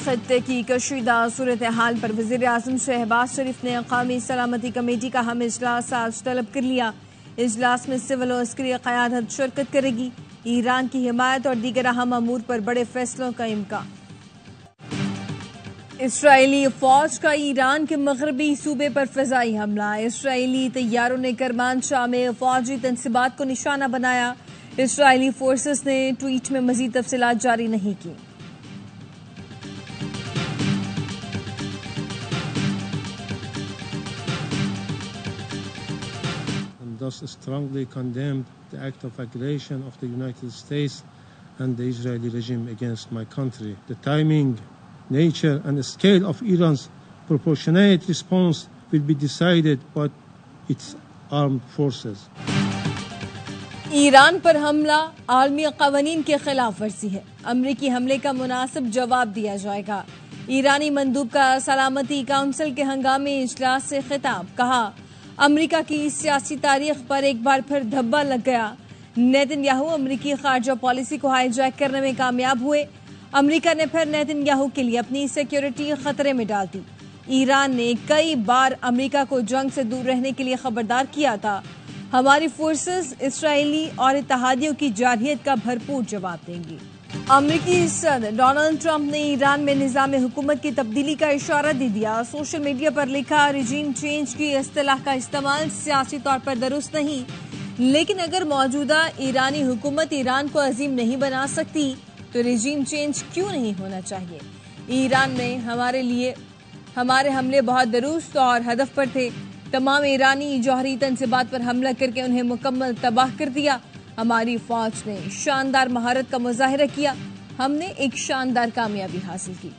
खत्ते की कशीदा सूरत हाल पर वज़ीर आज़म शहबाज शरीफ ने क़ौमी सलामती कमेटी का अहम इजलास आज तलब कर लिया। इजलास में सिविल और अस्करी क़यादत शिरकत करेगी। ईरान की हिमायत और दीगर अहम अमूर पर बड़े फैसलों का इम्कान। इसराइली फौज का ईरान के मगरबी सूबे पर फ़िज़ाई हमला। इसराइली तैयारों ने करमानशाह में फौजी तनसीबात को निशाना बनाया। इसराइली फोर्सेस ने ट्वीट में मज़ीद तफसीलात जारी नहीं की। Thus strongly condemned the act of aggression of the United States and the Israeli regime against my country. The timing, nature and scale of Iran's proportionate response will be decided by its armed forces. Iran पर हमला आलमी क़वानीन के खिलाफ वर्जी है। अमरीकी हमले का मुनासिब जवाब दिया जाएगा। ईरानी मंदूब का सलामती काउंसिल के हंगामी इजलास से खिताब। कहा, अमरीका की सियासी तारीख पर एक बार फिर धब्बा लग गया। नेतन्याहू अमरीकी खारजा पॉलिसी को हाईजैक करने में कामयाब हुए। अमरीका ने फिर नेतन्याहू के लिए अपनी सिक्योरिटी खतरे में डाल दी। ईरान ने कई बार अमरीका को जंग से दूर रहने के लिए खबरदार किया था। हमारी फोर्सेस इसराइली और इत्तेहादियों की जारहियत का भरपूर जवाब देंगी। अमरीकी सदर डोनाल्ड ट्रंप ने ईरान में निज़ाम हुकूमत की तब्दीली का इशारा दे दिया। सोशल मीडिया पर लिखा, रिजीम चेंज की इस्तिलाह का इस्तेमाल सियासी तौर पर दुरुस्त नहीं, लेकिन अगर मौजूदा ईरानी हुकूमत ईरान को अजीम नहीं बना सकती तो रिजीम चेंज क्यों नहीं होना चाहिए। ईरान में हमारे हमले बहुत दुरुस्त और हदफ पर थे। तमाम ईरानी जौहरी तनसीबात पर हमला करके उन्हें मुकम्मल तबाह कर दिया। हमारी फौज ने शानदार महारत का मुजाहिरा किया। हमने एक शानदार कामयाबी हासिल की।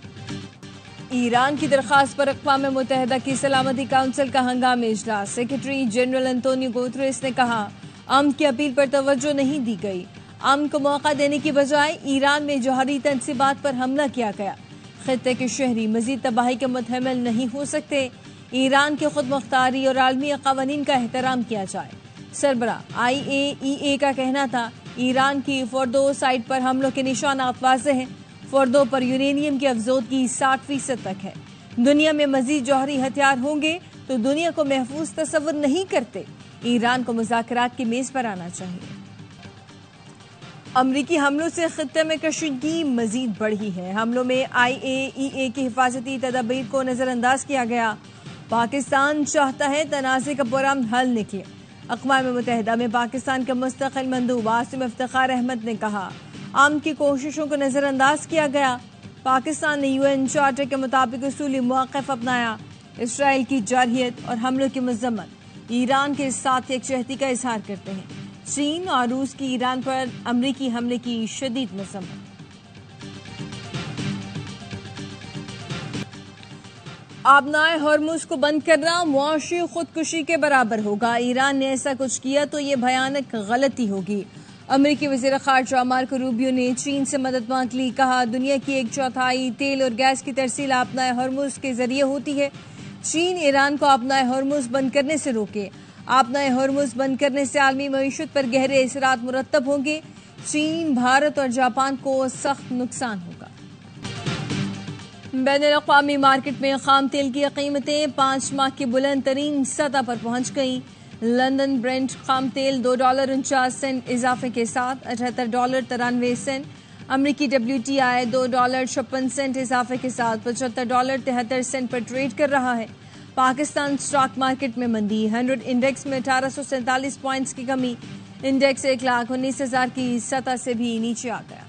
ईरान की दरख्वास्त पर अक़वाम मुत्तहिदा की सलामती काउंसिल का हंगामी इजलास। सेक्रेटरी जनरल एंटोनियो गुतरेस ने कहा, अमन की अपील पर तवज्जो नहीं दी गई। अमन को मौका देने की बजाय ईरान में जौहरी तनसीबात पर हमला किया गया। खित्ते के शहरी मजीद तबाही के मुतहम्मिल नहीं हो सकते। ईरान की खुद मुख्तारी और आलमी क़वानीन का एहतराम किया जाए। सरबरा IAEA का कहना था, ईरान की फोर्दो साइट पर हमलों के निशानात वाज़ेह हैं। फोर्दो पर यूरेनियम की अफजोदगी 60% तक है। दुनिया में मजीद जौहरी हथियार होंगे तो दुनिया को महफूज तस्वुर नहीं करते। ईरान को मुज़ाकरात की मेज पर आना चाहिए। अमरीकी हमलों से खित्ते में कशीदगी मजीद बढ़ी है। हमलों में IAEA की हिफाजती तदाबीर को नजरअंदाज किया गया। पाकिस्तान चाहता है तनाज़े का पुरअमन हल निकले। अक़वाम मुत्तहिदा में पाकिस्तान के मुस्तक़िल मंदूब आसिम इफ्तिखार अहमद ने कहा, अमन की कोशिशों को नजरअंदाज किया गया। पाकिस्तान ने UN चार्टर के मुताबिक उसूली मौक़िफ़ अपनाया। इसराइल की जारहियत और हमलों की मज़म्मत। ईरान के साथ यकजहती का इजहार करते हैं। चीन और रूस की ईरान पर अमरीकी हमले की शदीद मज़म्मत। आबनाए हॉर्मुज़ को बंद करना मुआशी खुदकुशी के बराबर होगा। ईरान ने ऐसा कुछ किया तो ये भयानक गलती होगी। अमरीकी वज़ीर ख़ारजा मार्को रूबियो ने चीन से मदद मांग ली। कहा, दुनिया की 1/4 तेल और गैस की तरसील आबनाए हॉर्मुज़ के जरिए होती है। चीन ईरान को आबनाए हॉर्मुज़ बंद करने से रोके। आबनाए हॉर्मुज़ बंद करने से आलमी मईशत पर गहरे असरात मुरत्तब होंगे। चीन, भारत और जापान को सख्त नुकसान होगा। बैनुल-अक़वामी मार्केट में खाम तेल की कीमतें 5 माह की बुलंद तरीन सतह पर पहुंच गईं। लंदन ब्रेंट खाम तेल $2.49 इजाफे के साथ $78.93। अमरीकी WTI $2.56 इजाफे के साथ $75.73 पर ट्रेड कर रहा है। पाकिस्तान स्टॉक मार्केट में मंदी। 100 इंडेक्स में 1847 पॉइंट्स की कमी। इंडेक्स 1,19,000 की सतह से भी नीचे आ गया।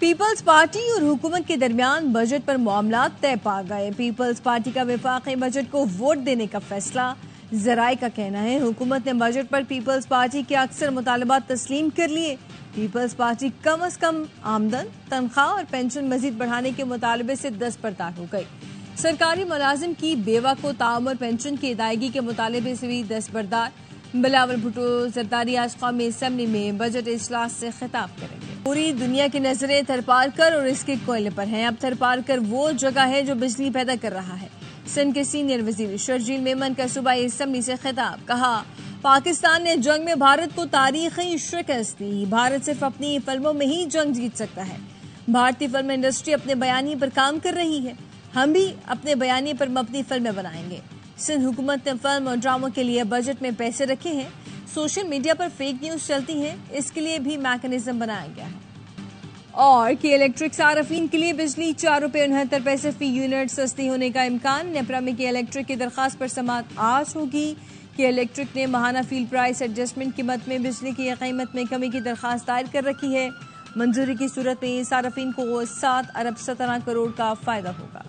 पीपल्स पार्टी और हुकूमत के दरमियान बजट पर मामलात तय पा गए। पीपल्स पार्टी का वफाकी बजट को वोट देने का फैसला। जराए का कहना है, हुकूमत ने बजट पर पीपल्स पार्टी के अक्सर मुतालबात तस्लीम कर लिए। पीपल्स पार्टी कम अज कम आमदन, तनख्वाह और पेंशन मजीद बढ़ाने के मुतालबे से दस्तबरदार हो गई। सरकारी मुलाजिम की बेवा को ताउम्र पेंशन की अदायगी के मुतालबे से भी दस्तबरदार। बिलावल भुट्टो जरदारी आज कौमी असम्बली में बजट इजलास से खिताब करेंगे। पूरी दुनिया की नजरें थरपारकर और इसके कोयले पर हैं। अब थरपारकर वो जगह है जो बिजली पैदा कर रहा है। सिंध के सीनियर वजीर शर्जील मेमन का सूबाई असम्बली से खिताब। कहा, पाकिस्तान ने जंग में भारत को तारीखी शिकस्त दी। भारत सिर्फ अपनी फिल्मों में ही जंग जीत सकता है। भारतीय फिल्म इंडस्ट्री अपने बयानी पर काम कर रही है, हम भी अपने बयानी पर अपनी फिल्में बनाएंगे। सिंध हुकूमत ने फिल्म और ड्रामों के लिए बजट में पैसे रखे हैं। सोशल मीडिया पर फेक न्यूज चलती है, इसके लिए भी मैकेनिज्म बनाया गया है। और कि इलेक्ट्रिक सार्फिन के लिए बिजली 4 रुपये 69 पैसे फी यूनिट सस्ती होने का इम्कान। नेपरा में की इलेक्ट्रिक की दरखास्त पर समाअत आज होगी। कि इलेक्ट्रिक ने माहाना फील्ड प्राइस एडजस्टमेंट कीमत में बिजली की कीमत में कमी की दरखास्त दायर कर रखी है। मंजूरी की सूरत में सार्फिन को 7 अरब 17 करोड़ का फायदा होगा।